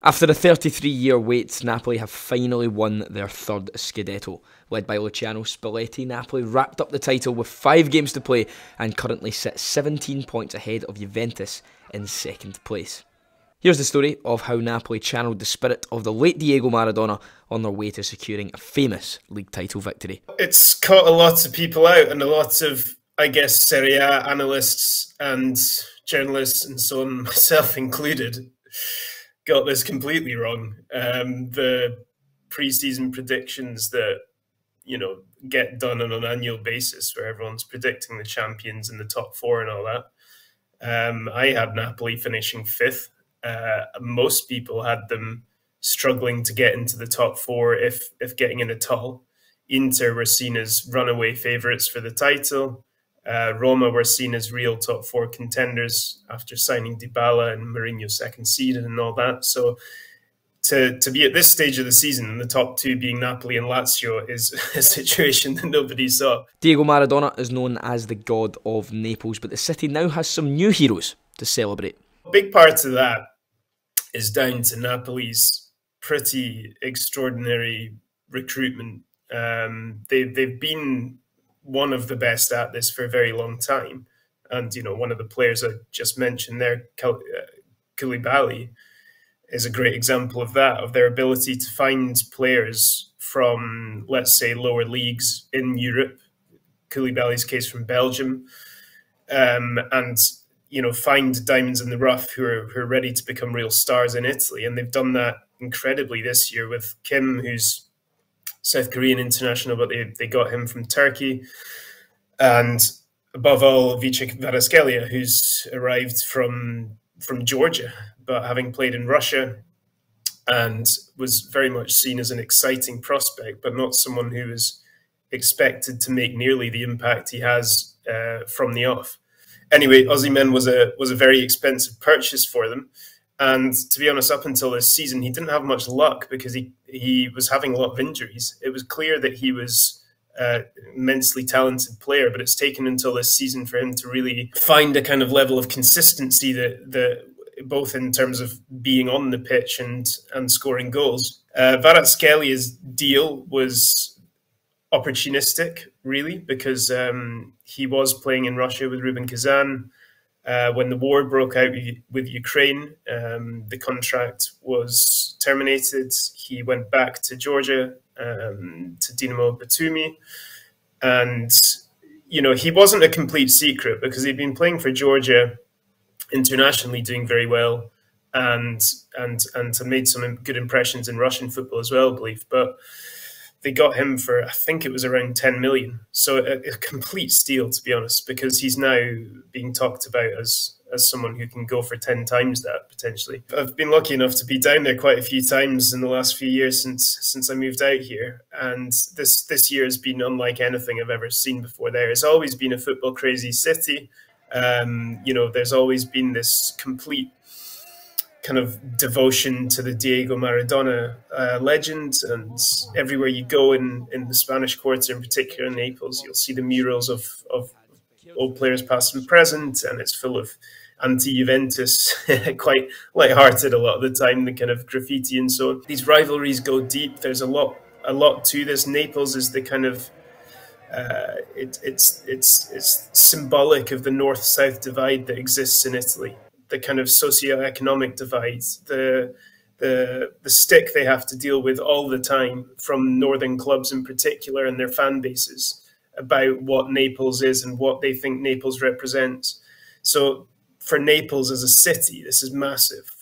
After a 33-year wait, Napoli have finally won their third Scudetto. Led by Luciano Spalletti, Napoli wrapped up the title with 5 games to play and currently sit 17 points ahead of Juventus in second place. Here's the story of how Napoli channeled the spirit of the late Diego Maradona on their way to securing a famous league title victory. It's caught a lot of people out, and a lot of, I guess, Serie A analysts and journalists and so on, myself included, got this completely wrong. The pre-season predictions that, get done on an annual basis where everyone's predicting the champions in the top 4 and all that. I had Napoli finishing 5th. Most people had them struggling to get into the top 4, if getting in at all. Inter were seen as runaway favourites for the title. Roma were seen as real top 4 contenders after signing Dybala and Mourinho second seeded and all that. So to be at this stage of the season, the top 2 being Napoli and Lazio, is a situation that nobody saw. Diego Maradona is known as the god of Naples, but the city now has some new heroes to celebrate. A big part of that is down to Napoli's pretty extraordinary recruitment. They've been one of the best at this for a very long time. And, one of the players I just mentioned there, Koulibaly, is a great example of that, of their ability to find players from, let's say, lower leagues in Europe, Koulibaly's case from Belgium, and find diamonds in the rough who are ready to become real stars in Italy. And they've done that incredibly this year with Kim, who's South Korean international, but they got him from Turkey. And above all, Vice Kvaratskhelia, who's arrived from Georgia, but having played in Russia, and was very much seen as an exciting prospect, but not someone who was expected to make nearly the impact he has from the off. Anyway, Osimhen was a very expensive purchase for them. And to be honest, up until this season, he didn't have much luck because he was having a lot of injuries. It was clear that he was an immensely talented player, but it's taken until this season for him to really find a kind of level of consistency that both in terms of being on the pitch and scoring goals. Kvaratskhelia deal was opportunistic, really, because he was playing in Russia with Rubin Kazan. When the war broke out with Ukraine, the contract was terminated. He went back to Georgia, to Dinamo Batumi. And, he wasn't a complete secret because he'd been playing for Georgia internationally, doing very well, and made some good impressions in Russian football as well, I believe. But they got him for, I think it was around 10 million. So a complete steal, to be honest, because he's now being talked about as someone who can go for 10 times that, potentially. I've been lucky enough to be down there quite a few times in the last few years since I moved out here. And this year has been unlike anything I've ever seen before there. It's always been a football crazy city. There's always been this complete kind of devotion to the Diego Maradona legend, and everywhere you go in the Spanish Quarter, in particular in Naples, you'll see the murals of old players past and present, and it's full of anti-Juventus, quite light-hearted a lot of the time, the kind of graffiti and so on. These rivalries go deep. There's a lot to this. Naples is the kind of it's symbolic of the north-south divide that exists in Italy. The kind of socio-economic divide, the stick they have to deal with all the time from northern clubs in particular and their fan bases about what Naples is and what they think Naples represents. So for Naples as a city, this is massive.